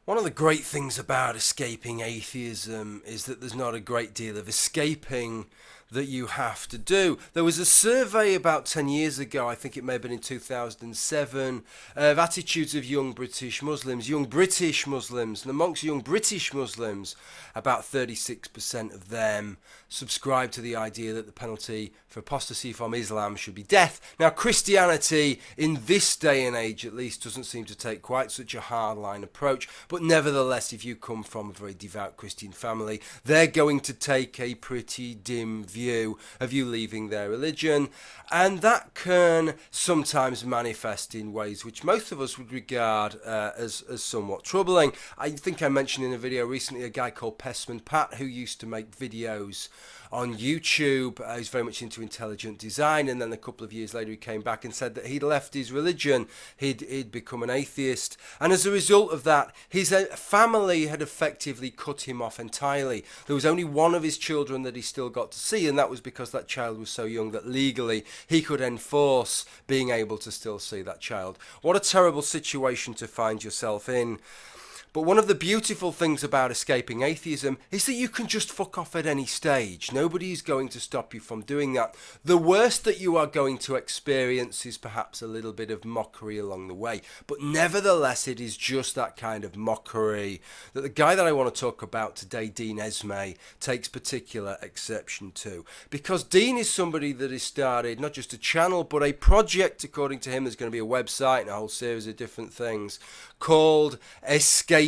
One of the great things about escaping atheism is that there's not a great deal of escaping that you have to do. There was a survey about 10 years ago, I think it may have been in 2007, of attitudes of young British Muslims. And amongst young British Muslims, about 36% of them subscribe to the idea that the penalty for apostasy from Islam should be death. Now, Christianity, in this day and age at least, doesn't seem to take quite such a hardline approach, but nevertheless, if you come from a very devout Christian family, they're going to take a pretty dim view of you leaving their religion, and that can sometimes manifest in ways which most of us would regard as somewhat troubling. I think I mentioned in a video recently a guy called Pessman Pat who used to make videos on YouTube. He's very much into intelligent design, and then a couple of years later he came back and said that he'd left his religion, he'd become an atheist, and as a result of that his family had effectively cut him off entirely. There was only one of his children that he still got to see, and that was because that child was so young that legally he could enforce being able to still see that child. What a terrible situation to find yourself in. But one of the beautiful things about escaping atheism is that you can just fuck off at any stage. Nobody's going to stop you from doing that. The worst that you are going to experience is perhaps a little bit of mockery along the way. But nevertheless, it is just that kind of mockery that the guy that I want to talk about today, Dean Esmay, takes particular exception to. Because Dean is somebody that has started not just a channel, but a project, according to him. There's going to be a website and a whole series of different things called Escaping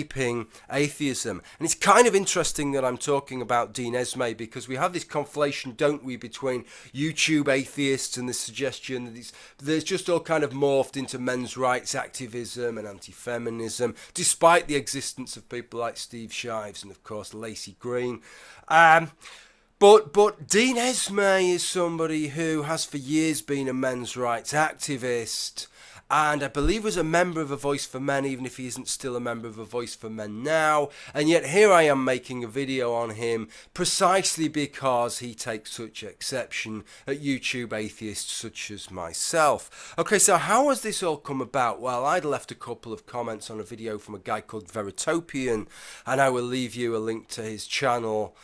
Atheism. And it's kind of interesting that I'm talking about Dean Esmay, because we have this conflation, don't we, between YouTube atheists and the suggestion that there's just all kind of morphed into men's rights activism and anti-feminism, despite the existence of people like Steve Shives and, of course, Lacey Green. But Dean Esmay is somebody who has for years been a men's rights activist, and I believe was a member of A Voice for Men, even if he isn't still a member of A Voice for Men now. And yet here I am making a video on him precisely because he takes such exception at YouTube atheists such as myself. Okay, so how has this all come about? Well, I'd left a couple of comments on a video from a guy called Veritopian, and I will leave you a link to his channel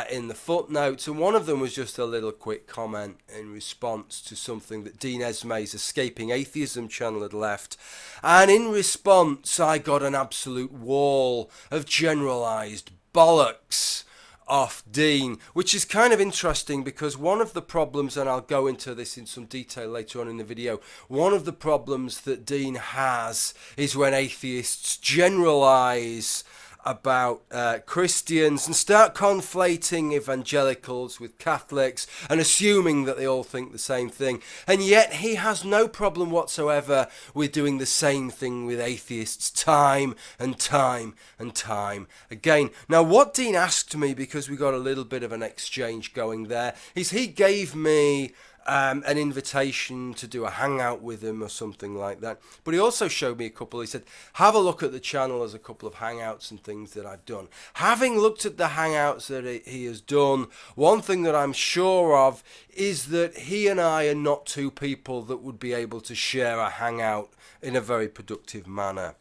in the footnotes, and one of them was just a little quick comment in response to something that Dean Esmay's Escaping Atheism channel had left, and in response I got an absolute wall of generalised bollocks off Dean, which is kind of interesting because one of the problems, and I'll go into this in some detail later on in the video, one of the problems that Dean has is when atheists generalise about Christians and start conflating evangelicals with Catholics and assuming that they all think the same thing. And yet he has no problem whatsoever with doing the same thing with atheists time and time and time again. Now, what Dean asked me, because we got a little bit of an exchange going there, is he gave me an invitation to do a hangout with him or something like that. But he also showed me a couple. He said, have a look at the channel. There's a couple of hangouts and things that I've done. Having looked at the hangouts that he has done, one thing that I'm sure of is that he and I are not two people that would be able to share a hangout in a very productive manner.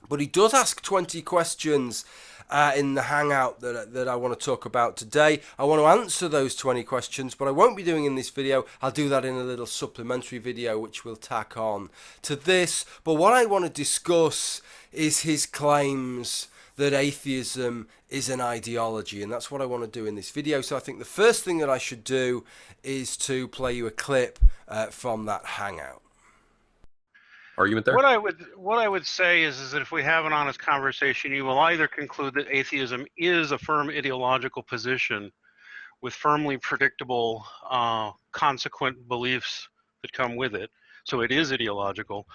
But he does ask 20 questions in the hangout that I want to talk about today. I want to answer those 20 questions, but I won't be doing in this video. I'll do that in a little supplementary video which we'll tack on to this. But what I want to discuss is his claims that atheism is an ideology, and that's what I want to do in this video. So I think the first thing that I should do is to play you a clip from that hangout. Argument there? What I would say is that if we have an honest conversation, you will either conclude that atheism is a firm ideological position with firmly predictable consequent beliefs that come with it, so it is ideological,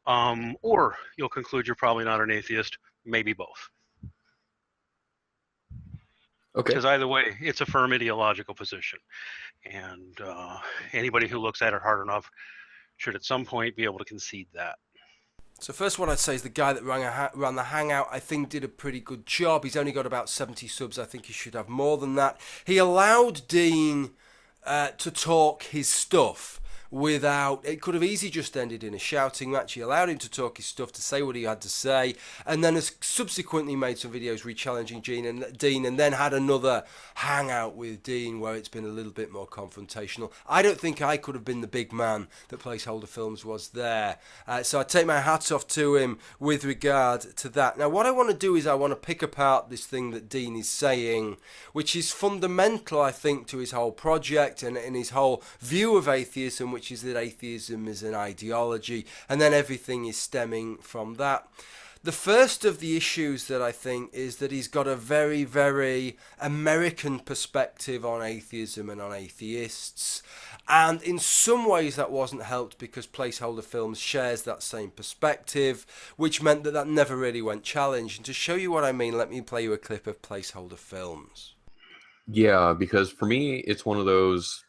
or you'll conclude you're probably not an atheist, maybe both. Okay. Because either way, it's a firm ideological position, and anybody who looks at it hard enough should at some point be able to concede that. So first what I'd say is the guy that ran the hangout, I think, did a pretty good job. He's only got about 70 subs. I think he should have more than that. He allowed Dean to talk his stuff, without, it could have easily just ended in a shouting match. He allowed him to talk his stuff, to say what he had to say, and then has subsequently made some videos re-challenging Dean, and then had another hangout with Dean where it's been a little bit more confrontational. I don't think I could have been the big man that Placeholder Films was there. So I take my hat off to him with regard to that. Now what I want to do is I want to pick apart this thing that Dean is saying, which is fundamental, I think, to his whole project and in his whole view of atheism, which is that atheism is an ideology, and then everything is stemming from that. The first of the issues that I think is that he's got a very, very American perspective on atheism and on atheists. And in some ways that wasn't helped because Placeholder Films shares that same perspective, which meant that that never really went challenged. And to show you what I mean, let me play you a clip of Placeholder Films. Yeah, because for me, it's one of those,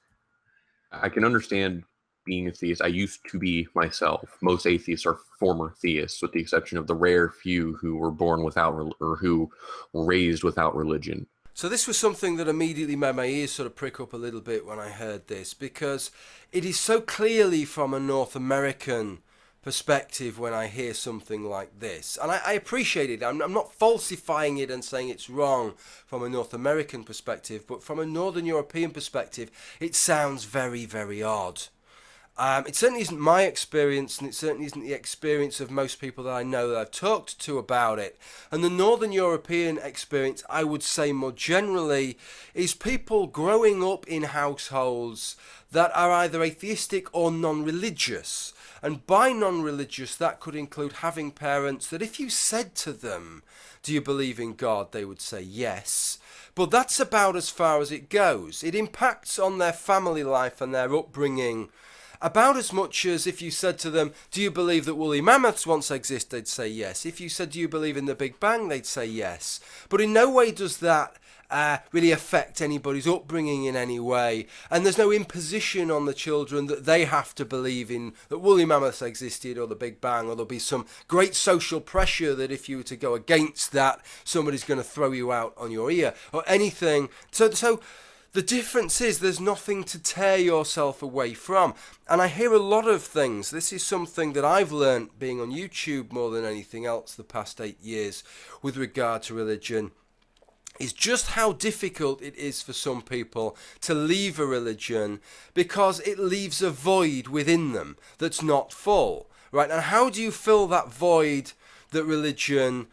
I can understand being a theist. I used to be myself. Most atheists are former theists, with the exception of the rare few who were born without or who were raised without religion. So this was something that immediately made my ears sort of prick up a little bit when I heard this, because it is so clearly from a North American perspective when I hear something like this. And I appreciate it. I'm not falsifying it and saying it's wrong from a North American perspective, but from a Northern European perspective, it sounds very, very odd. It certainly isn't my experience, and it certainly isn't the experience of most people that I know that I've talked to about it. And the Northern European experience, I would say more generally, is people growing up in households that are either atheistic or non-religious. And by non-religious, that could include having parents that if you said to them, "Do you believe in God?" they would say yes. But that's about as far as it goes. It impacts on their family life and their upbringing about as much as if you said to them, "Do you believe that woolly mammoths once existed?" they'd say yes. If you said, "Do you believe in the Big Bang?" they'd say yes. But in no way does that really affect anybody's upbringing in any way. And there's no imposition on the children that they have to believe in that woolly mammoths existed or the Big Bang, or there'll be some great social pressure that if you were to go against that, somebody's going to throw you out on your ear or anything. So the difference is there's nothing to tear yourself away from. And I hear a lot of things. This is something that I've learnt being on YouTube more than anything else the past 8 years with regard to religion, is just how difficult it is for some people to leave a religion because it leaves a void within them that's not full, right? And how do you fill that void that religion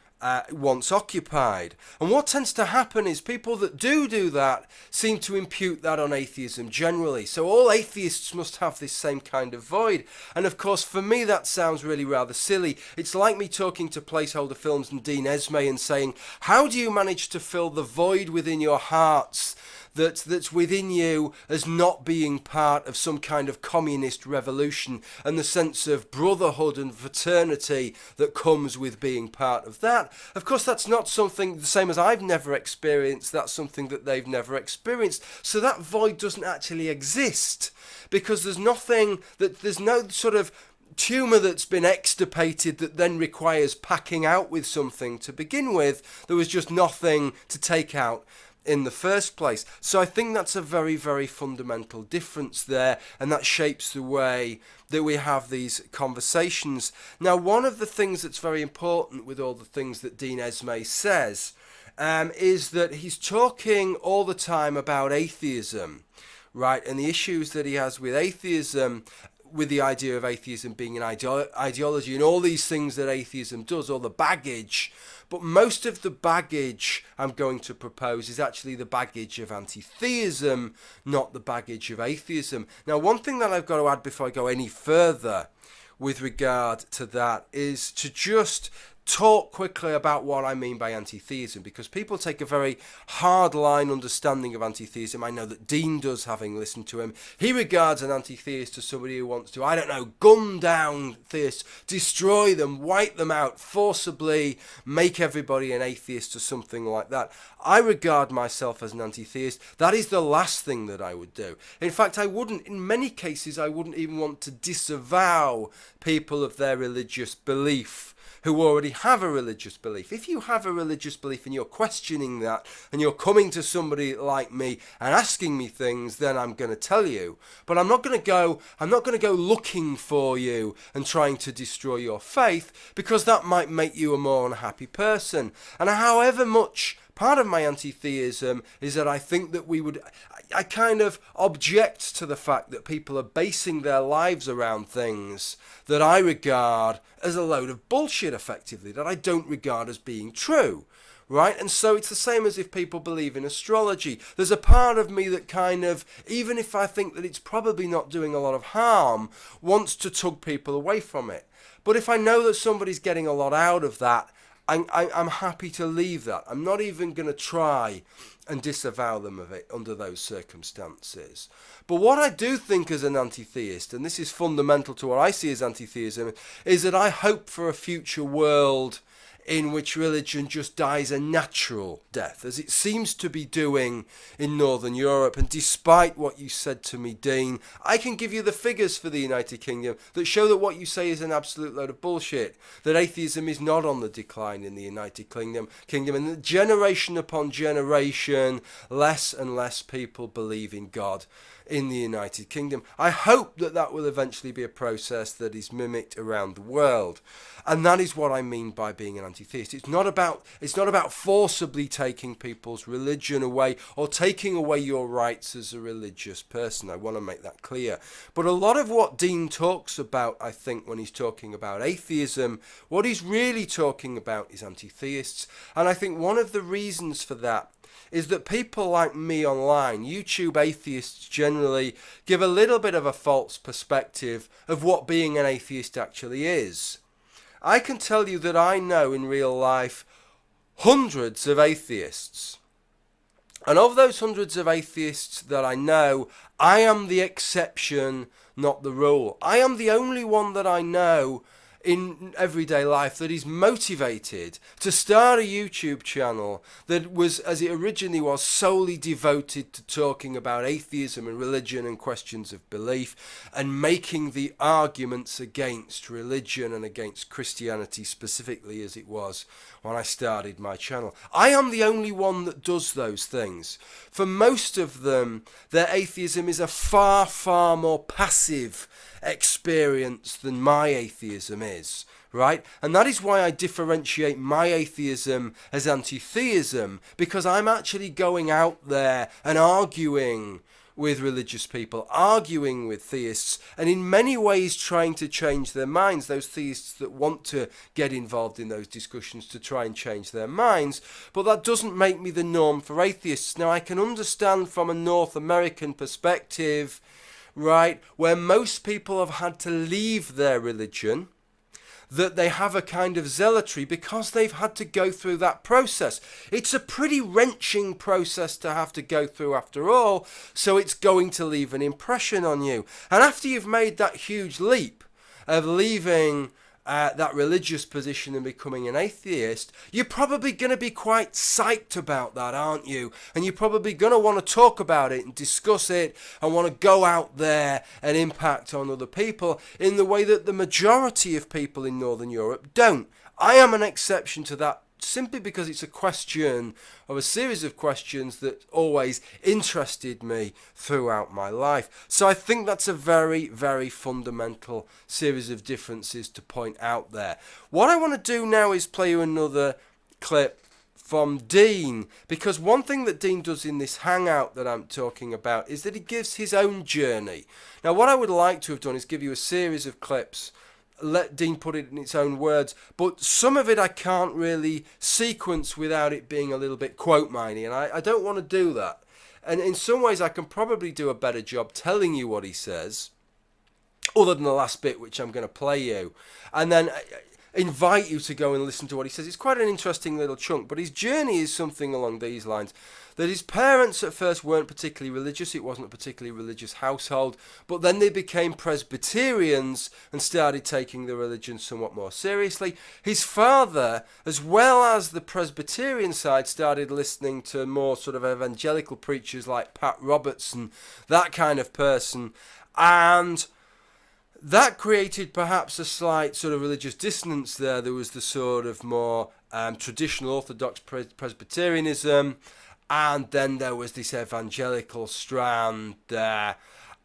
once occupied? And what tends to happen is people that do that seem to impute that on atheism generally. So all atheists must have this same kind of void. And of course, for me, that sounds really rather silly. It's like me talking to Placeholder Films and Dean Esmay and saying, how do you manage to fill the void within your hearts that's within you as not being part of some kind of communist revolution and the sense of brotherhood and fraternity that comes with being part of that? Of course, that's not something the same as I've never experienced. That's something that they've never experienced. So that void doesn't actually exist because there's no sort of tumour that's been extirpated that then requires packing out with something to begin with. There was just nothing to take out in the first place. So I think that's a very, very fundamental difference there, and that shapes the way that we have these conversations. Now, one of the things that's very important with all the things that Dean Esmay says is that he's talking all the time about atheism, right, and the issues that he has with atheism, with the idea of atheism being an ideology and all these things that atheism does, all the baggage. But most of the baggage I'm going to propose is actually the baggage of anti-theism, not the baggage of atheism. Now, one thing that I've got to add before I go any further with regard to that is to just talk quickly about what I mean by anti-theism, because people take a very hard-line understanding of anti-theism. I know that Dean does, having listened to him. He regards an anti-theist as somebody who wants to, I don't know, gun down theists, destroy them, wipe them out, forcibly make everybody an atheist or something like that. I regard myself as an anti-theist. That is the last thing that I would do. In fact, in many cases, I wouldn't even want to disavow people of their religious belief who already have a religious belief. If you have a religious belief and you're questioning that, and you're coming to somebody like me and asking me things, then I'm going to tell you. But I'm not going to go looking for you and trying to destroy your faith, because that might make you a more unhappy person. And however much part of my anti-theism is that I think that I kind of object to the fact that people are basing their lives around things that I regard as a load of bullshit, effectively, that I don't regard as being true. Right? And so it's the same as if people believe in astrology. There's a part of me that kind of, even if I think that it's probably not doing a lot of harm, wants to tug people away from it. But if I know that somebody's getting a lot out of that, I'm happy to leave that. I'm not even going to try and disavow them of it under those circumstances. But what I do think as an anti-theist, and this is fundamental to what I see as anti-theism, is that I hope for a future world in which religion just dies a natural death, as it seems to be doing in Northern Europe. And despite what you said to me, Dean, I can give you the figures for the United Kingdom that show that what you say is an absolute load of bullshit, that atheism is not on the decline in the United Kingdom, and that generation upon generation, less and less people believe in God in the United Kingdom. I hope that that will eventually be a process that is mimicked around the world. And that is what I mean by being an anti-theist. It's not about forcibly taking people's religion away or taking away your rights as a religious person. I want to make that clear. But a lot of what Dean talks about, I think, when he's talking about atheism, what he's really talking about is anti-theists. And I think one of the reasons for that is that people like me online, YouTube atheists generally, give a little bit of a false perspective of what being an atheist actually is. I can tell you that I know in real life hundreds of atheists. And of those hundreds of atheists that I know, I am the exception, not the rule. I am the only one that I know in everyday life that is motivated to start a YouTube channel that was, as it originally was, solely devoted to talking about atheism and religion and questions of belief, and making the arguments against religion and against Christianity specifically, as it was when I started my channel. I am the only one that does those things. For most of them, their atheism is a far, far more passive experience than my atheism is, right? And that is why I differentiate my atheism as anti-theism, because I'm actually going out there and arguing with religious people, arguing with theists, and in many ways trying to change their minds, those theists that want to get involved in those discussions to try and change their minds. But that doesn't make me the norm for atheists. Now, I can understand from a North American perspective, right, where most people have had to leave their religion, that they have a kind of zealotry because they've had to go through that process. It's a pretty wrenching process to have to go through after all, so it's going to leave an impression on you. And after you've made that huge leap of leaving that religious position and becoming an atheist, you're probably going to be quite psyched about that, aren't you? And you're probably going to want to talk about it and discuss it and want to go out there and impact on other people in the way that the majority of people in Northern Europe don't. I am an exception to that, simply because it's a question of a series of questions that always interested me throughout my life. So I think that's a very, very fundamental series of differences to point out there. What I want to do now is play you another clip from Dean, because one thing that Dean does in this hangout that I'm talking about is that he gives his own journey. Now, what I would like to have done is give you a series of clips, let Dean put it in its own words, but some of it I can't really sequence without it being a little bit quote-miney, and I don't want to do that. And in some ways I can probably do a better job telling you what he says, other than the last bit, which I'm going to play you, and then invite you to go and listen to what he says. It's quite an interesting little chunk, but his journey is something along these lines. That his parents at first weren't particularly religious, it wasn't a particularly religious household, but then they became Presbyterians and started taking the religion somewhat more seriously. His father, as well as the Presbyterian side, started listening to more sort of evangelical preachers like Pat Robertson, that kind of person, and that created perhaps a slight sort of religious dissonance there. There was the sort of more traditional Orthodox Presbyterianism, and then there was this evangelical strand there,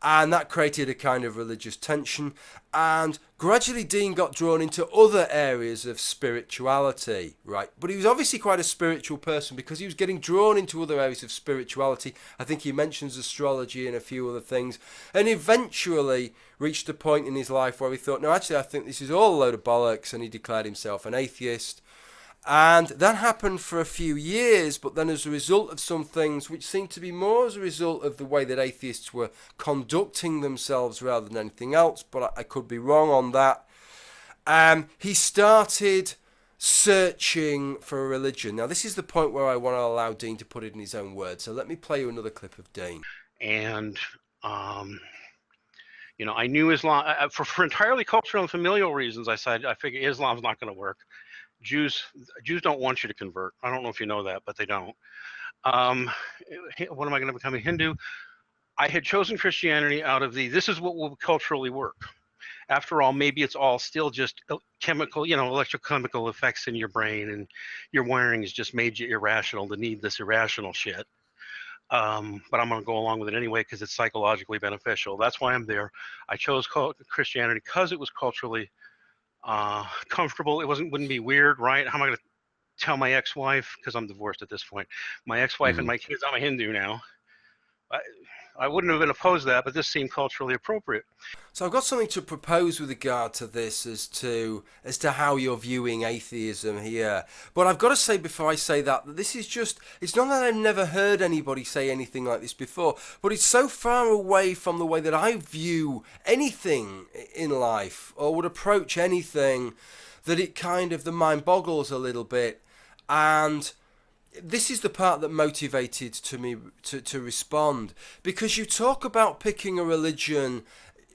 and that created a kind of religious tension. And gradually Dean got drawn into other areas of spirituality, right? But he was obviously quite a spiritual person because he was getting drawn into other areas of spirituality. I think he mentions astrology and a few other things, and eventually reached a point in his life where he thought, no, actually I think this is all a load of bollocks, and he declared himself an atheist. And that happened for a few years, but then as a result of some things which seemed to be more as a result of the way that atheists were conducting themselves rather than anything else, but I could be wrong on that, he started searching for a religion. Now, this is the point where I want to allow Dean to put it in his own words, so let me play you another clip of Dean. And, I knew Islam, for entirely cultural and familial reasons, I figured Islam's not going to work. Jews don't want you to convert. I don't know if you know that, but they don't. What am I going to become, a Hindu? I had chosen Christianity out of this is what will culturally work. After all, maybe it's all still just chemical, electrochemical effects in your brain, and your wiring has just made you irrational to need this irrational shit. But I'm going to go along with it anyway because it's psychologically beneficial. That's why I'm there. I chose Christianity because it was culturally comfortable. It wouldn't be weird, right? How am I going to tell my ex-wife, because I'm divorced at this point, my ex-wife and my kids, I'm a Hindu now? I wouldn't have been opposed to that, but this seemed culturally appropriate. So I've got something to propose with regard to this as to how you're viewing atheism here. But I've got to say before I say that this is just, it's not that I've never heard anybody say anything like this before, but it's so far away from the way that I view anything in life or would approach anything that it kind of, the mind boggles a little bit. And this is the part that motivated to me to respond, because you talk about picking a religion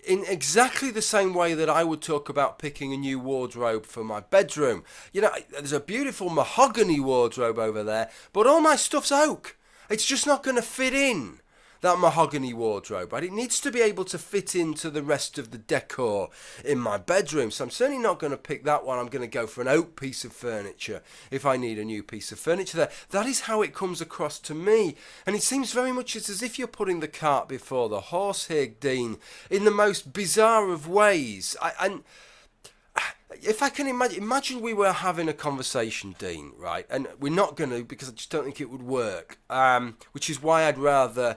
in exactly the same way that I would talk about picking a new wardrobe for my bedroom. There's a beautiful mahogany wardrobe over there, but all my stuff's oak. It's just not going to fit in that mahogany wardrobe, right? It needs to be able to fit into the rest of the decor in my bedroom. So I'm certainly not going to pick that one. I'm going to go for an oak piece of furniture if I need a new piece of furniture there. That is how it comes across to me. And it seems very much as if you're putting the cart before the horse here, Dean, in the most bizarre of ways. If I can imagine we were having a conversation, Dean, right? And we're not going to, because I just don't think it would work, which is why I'd rather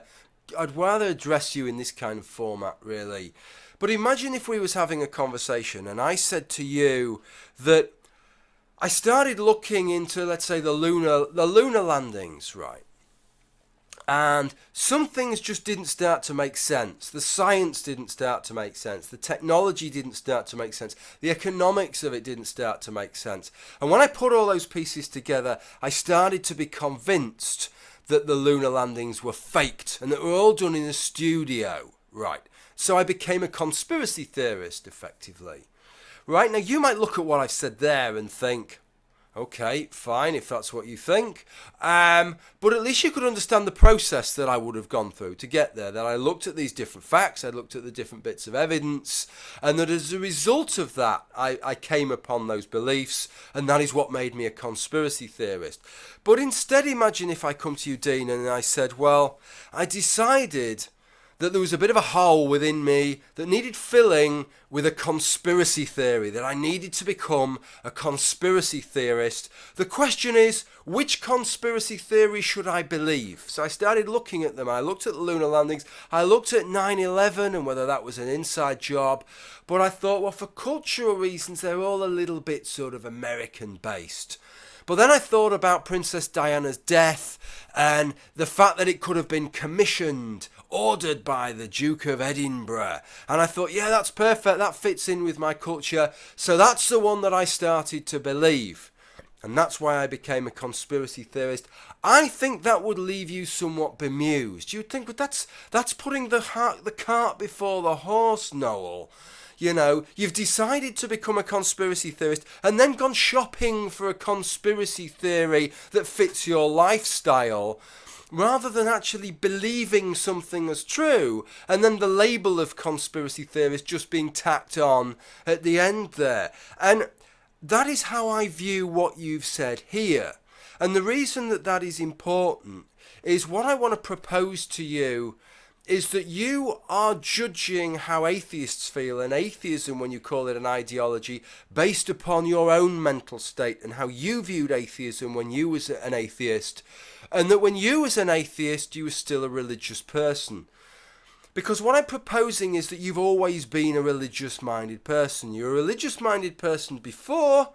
address you in this kind of format, really. But imagine if we was having a conversation and I said to you that I started looking into, let's say, the lunar landings, right? And some things just didn't start to make sense. The science didn't start to make sense. The technology didn't start to make sense. The economics of it didn't start to make sense. And when I put all those pieces together, I started to be convinced that the lunar landings were faked and that were all done in a studio, right? So I became a conspiracy theorist, effectively. Right, now you might look at what I've said there and think, okay, fine, if that's what you think. But at least you could understand the process that I would have gone through to get there. That I looked at these different facts, I looked at the different bits of evidence, and that as a result of that, I came upon those beliefs, and that is what made me a conspiracy theorist. But instead, imagine if I come to you, Dean, and I said, well, I decided that there was a bit of a hole within me that needed filling with a conspiracy theory, that I needed to become a conspiracy theorist. The question is, which conspiracy theory should I believe? So I started looking at them. I looked at the lunar landings. I looked at 9/11 and whether that was an inside job. But I thought, well, for cultural reasons, they're all a little bit sort of American-based. But then I thought about Princess Diana's death and the fact that it could have been commissioned, ordered by the Duke of Edinburgh. And I thought, yeah, that's perfect. That fits in with my culture. So that's the one that I started to believe. And that's why I became a conspiracy theorist. I think that would leave you somewhat bemused. You'd think, but that's putting the cart before the horse, Noel. You know, you've decided to become a conspiracy theorist and then gone shopping for a conspiracy theory that fits your lifestyle, rather than actually believing something as true, and then the label of conspiracy theorist just being tacked on at the end there. And that is how I view what you've said here. And the reason that that is important is what I want to propose to you is that you are judging how atheists feel and atheism, when you call it an ideology, based upon your own mental state and how you viewed atheism when you was an atheist, and that when you was an atheist you were still a religious person. Because what I'm proposing is that you've always been a religious-minded person. You're a religious-minded person before,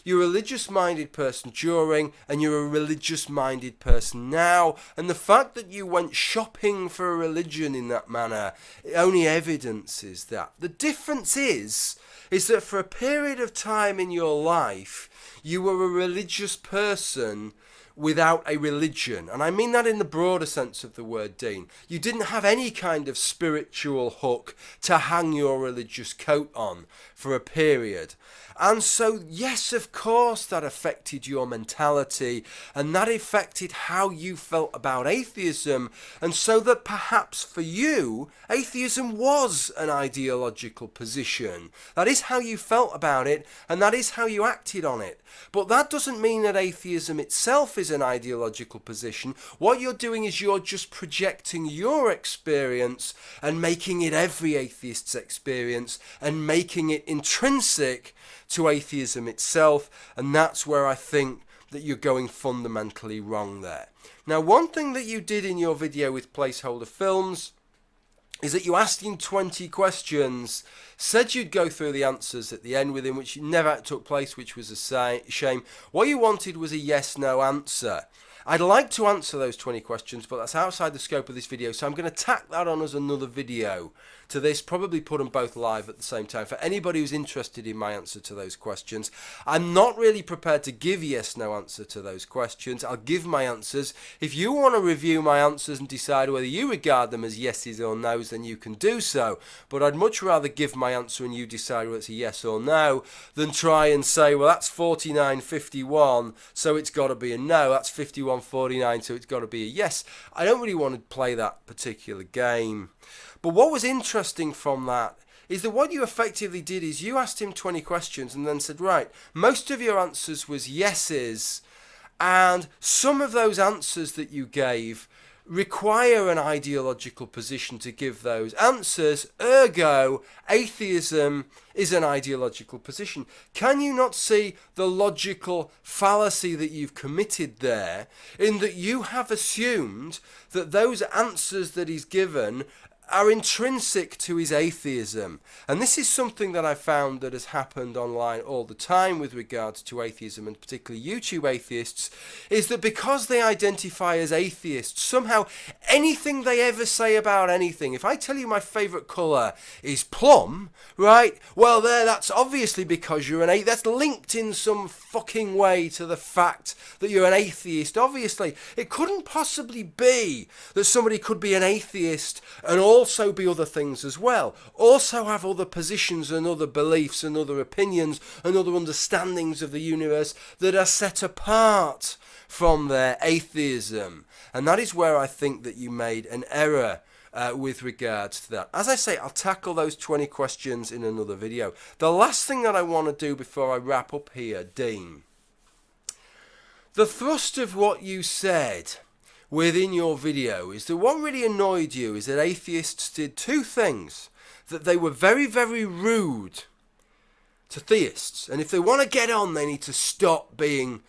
you're a religious-minded person during, and you're a religious-minded person now. And the fact that you went shopping for a religion in that manner, it only evidences that. The difference is that for a period of time in your life, you were a religious person without a religion. And I mean that in the broader sense of the word, Dean. You didn't have any kind of spiritual hook to hang your religious coat on for a period. And so, yes, of course, that affected your mentality, and that affected how you felt about atheism, and so that perhaps for you, atheism was an ideological position. That is how you felt about it, and that is how you acted on it. But that doesn't mean that atheism itself is an ideological position. What you're doing is you're just projecting your experience and making it every atheist's experience and making it intrinsic to atheism itself, and that's where I think that you're going fundamentally wrong there. Now, one thing that you did in your video with Placeholder Films is that you asked him 20 questions, said you'd go through the answers at the end with him, which never took place, which was a shame. What you wanted was a yes-no answer. I'd like to answer those 20 questions, but that's outside the scope of this video, so I'm going to tack that on as another video to this, probably put them both live at the same time. For anybody who's interested in my answer to those questions, I'm not really prepared to give yes-no answer to those questions. I'll give my answers. If you want to review my answers and decide whether you regard them as yeses or nos, then you can do so. But I'd much rather give my answer and you decide whether it's a yes or no than try and say, well, that's 49-51, so it's got to be a no. That's 51-49, so it's got to be a yes. I don't really want to play that particular game. But what was interesting from that is that what you effectively did is you asked him 20 questions and then said, right, most of your answers was yeses, and some of those answers that you gave require an ideological position to give those answers, ergo, atheism is an ideological position. Can you not see the logical fallacy that you've committed there, in that you have assumed that those answers that he's given are intrinsic to his atheism? And this is something that I found that has happened online all the time with regards to atheism, and particularly YouTube atheists, is that because they identify as atheists, somehow anything they ever say about anything, if I tell you my favourite colour is plum, right, well that's obviously because you're an atheist. That's linked in some fucking way to the fact that you're an atheist. Obviously, it couldn't possibly be that somebody could be an atheist and also be other things as well, also have other positions and other beliefs and other opinions and other understandings of the universe that are set apart from their atheism. And that is where I think that you made an error with regards to that. As I say, I'll tackle those 20 questions in another video. The last thing that I want to do before I wrap up here, Dean, the thrust of what you said within your video is that what really annoyed you is that atheists did two things: that they were very, very rude to theists, and if they want to get on, they need to stop being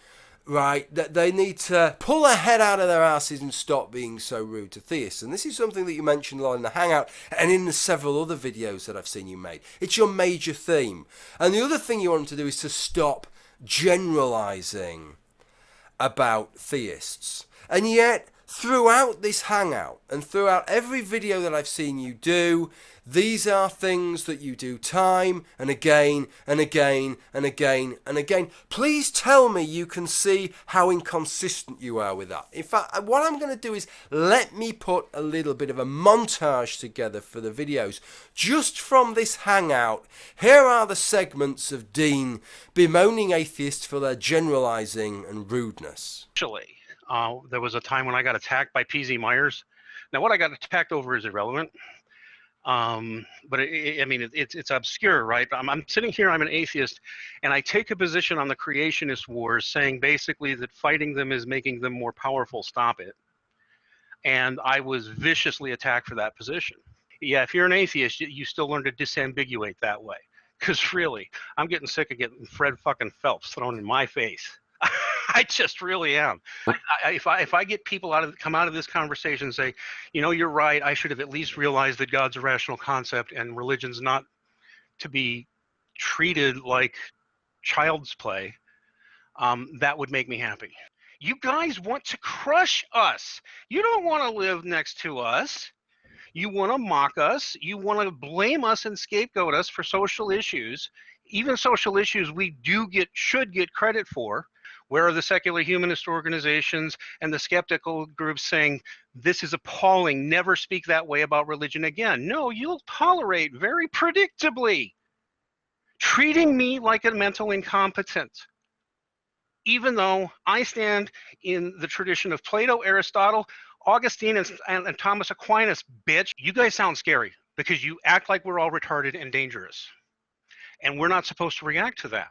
right, that they need to pull their head out of their asses and stop being so rude to theists. And this is something that you mentioned a lot in the Hangout and in the several other videos that I've seen you make. It's your major theme. And the other thing you want to do is to stop generalizing about theists. And yet, throughout this hangout and throughout every video that I've seen you do, these are things that you do time and again and again and again and again. Please tell me you can see how inconsistent you are with that. In fact, what I'm going to do is let me put a little bit of a montage together for the videos. Just from this hangout, here are the segments of Dean bemoaning atheists for their generalizing and rudeness. Actually, there was a time when I got attacked by PZ Myers. Now, what I got attacked over is irrelevant. But it's obscure, right? I'm sitting here, I'm an atheist, and I take a position on the creationist wars saying basically that fighting them is making them more powerful. Stop it. And I was viciously attacked for that position. Yeah, if you're an atheist, you still learn to disambiguate that way. Because really, I'm getting sick of getting Fred fucking Phelps thrown in my face. I just really am. If I get people come out of this conversation and say, you know, you're right, I should have at least realized that God's a rational concept and religion's not to be treated like child's play, that would make me happy. You guys want to crush us. You don't want to live next to us. You want to mock us. You want to blame us and scapegoat us for social issues, even social issues we should get credit for. Where are the secular humanist organizations and the skeptical groups saying, this is appalling, never speak that way about religion again? No, you'll tolerate very predictably treating me like a mental incompetent. Even though I stand in the tradition of Plato, Aristotle, Augustine, and Thomas Aquinas, bitch. You guys sound scary because you act like we're all retarded and dangerous. And we're not supposed to react to that.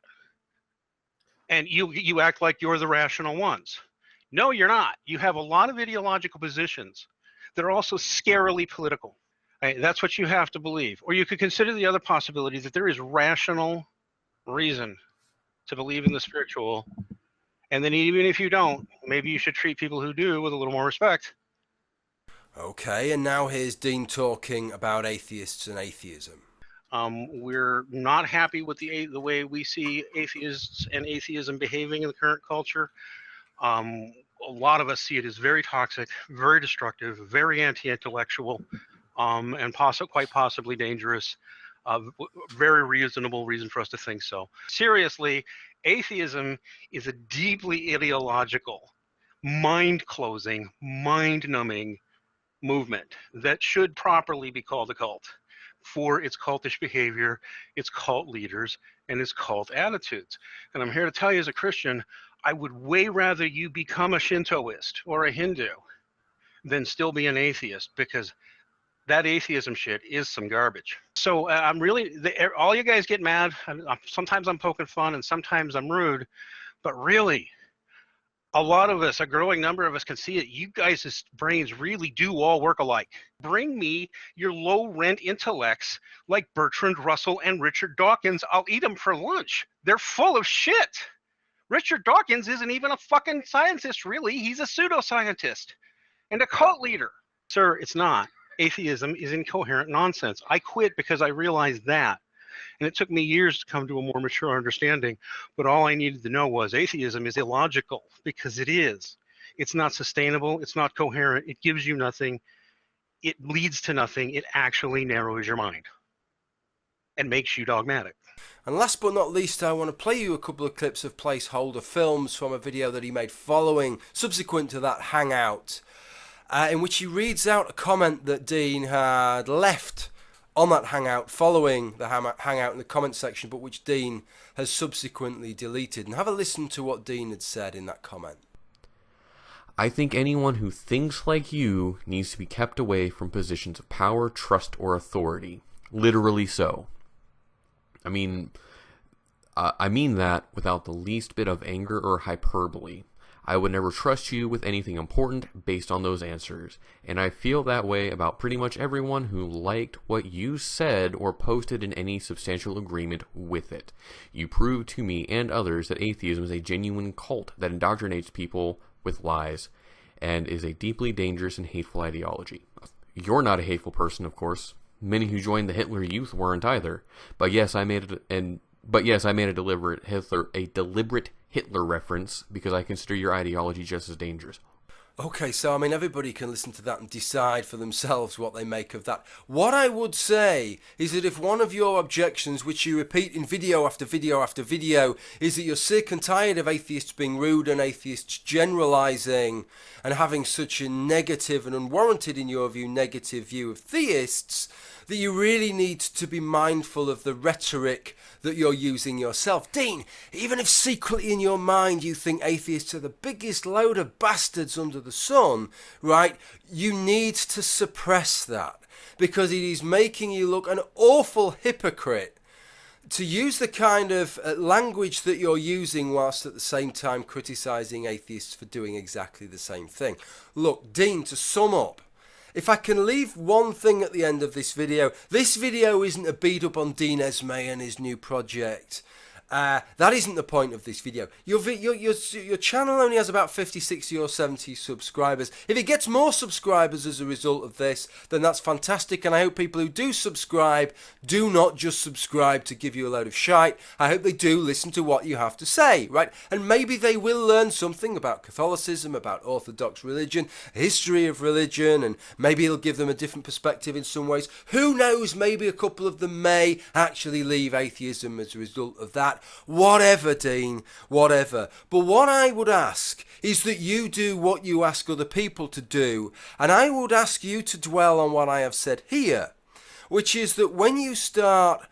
And you act like you're the rational ones. No, you're not. You have a lot of ideological positions that are also scarily political. Right? That's what you have to believe. Or you could consider the other possibility that there is rational reason to believe in the spiritual. And then even if you don't, maybe you should treat people who do with a little more respect. Okay, and now here's Dean talking about atheists and atheism. We're not happy with the way we see atheists and atheism behaving in the current culture. A lot of us see it as very toxic, very destructive, very anti-intellectual, and quite possibly dangerous. Very reasonable reason for us to think so. Seriously, atheism is a deeply ideological, mind-closing, mind-numbing movement that should properly be called a cult for its cultish behavior, its cult leaders, and its cult attitudes. And I'm here to tell you as a Christian, I would way rather you become a Shintoist or a Hindu than still be an atheist, because that atheism shit is some garbage. So I'm really, all you guys get mad. Sometimes I'm poking fun and sometimes I'm rude, but really, a lot of us, a growing number of us can see it. You guys' brains really do all work alike. Bring me your low-rent intellects like Bertrand Russell and Richard Dawkins. I'll eat them for lunch. They're full of shit. Richard Dawkins isn't even a fucking scientist, really. He's a pseudoscientist and a cult leader. Sir, it's not. Atheism is incoherent nonsense. I quit because I realized that. And it took me years to come to a more mature understanding. But all I needed to know was atheism is illogical, because it is. It's not sustainable. It's not coherent. It gives you nothing. It leads to nothing. It actually narrows your mind and makes you dogmatic. And last but not least, I want to play you a couple of clips of Placeholder Films from a video that he made subsequent to that hangout, in which he reads out a comment that Dean had left on that hangout following the hangout in the comment section, but which Dean has subsequently deleted. And have a listen to what Dean had said in that comment. I think anyone who thinks like you needs to be kept away from positions of power, trust, or authority. Literally so. I mean that without the least bit of anger or hyperbole. I would never trust you with anything important based on those answers, and I feel that way about pretty much everyone who liked what you said or posted in any substantial agreement with it. You proved to me and others that atheism is a genuine cult that indoctrinates people with lies and is a deeply dangerous and hateful ideology. You're not a hateful person, of course. Many who joined the Hitler Youth weren't either. But yes, I made a deliberate Hitler reference because I consider your ideology just as dangerous. Okay, so I mean, everybody can listen to that and decide for themselves what they make of that. What I would say is that if one of your objections, which you repeat in video after video after video, is that you're sick and tired of atheists being rude and atheists generalising and having such a negative and unwarranted, in your view, negative view of theists, that you really need to be mindful of the rhetoric that you're using yourself. Dean, even if secretly in your mind you think atheists are the biggest load of bastards under the sun, right, you need to suppress that, because it is making you look an awful hypocrite to use the kind of language that you're using whilst at the same time criticising atheists for doing exactly the same thing. Look, Dean, to sum up, if I can leave one thing at the end of this video isn't a beat up on Dean Esmay and his new project. That isn't the point of this video. Your channel only has about 50, 60 or 70 subscribers. If it gets more subscribers as a result of this, then that's fantastic, and I hope people who do subscribe do not just subscribe to give you a load of shite. I hope they do listen to what you have to say, right? And maybe they will learn something about Catholicism, about Orthodox religion, history of religion, and maybe it'll give them a different perspective in some ways. Who knows, maybe a couple of them may actually leave atheism as a result of that. Whatever, Dean, whatever. But what I would ask is that you do what you ask other people to do, and I would ask you to dwell on what I have said here, which is that when you start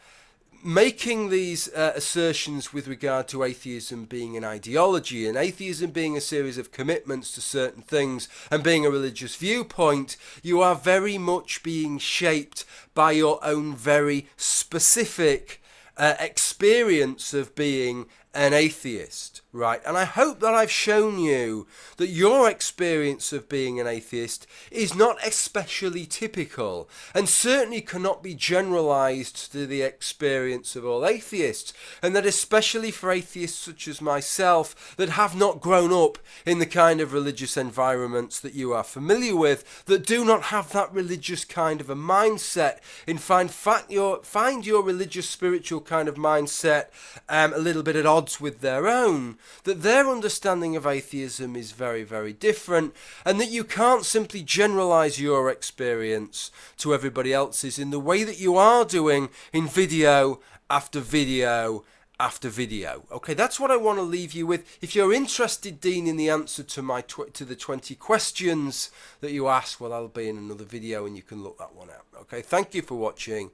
making these assertions with regard to atheism being an ideology and atheism being a series of commitments to certain things and being a religious viewpoint, you are very much being shaped by your own very specific experience of being an atheist, right? And I hope that I've shown you that your experience of being an atheist is not especially typical and certainly cannot be generalized to the experience of all atheists, and that especially for atheists such as myself that have not grown up in the kind of religious environments that you are familiar with, that do not have that religious kind of a mindset, and find your religious spiritual kind of mindset a little bit at odds with their own, that their understanding of atheism is very, very different, and that you can't simply generalize your experience to everybody else's in the way that you are doing in video after video after video. Okay, that's what I want to leave you with. If you're interested, Dean, in the answer to to the 20 questions that you asked, well, I'll be in another video and you can look that one out. Okay, thank you for watching.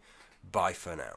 Bye for now.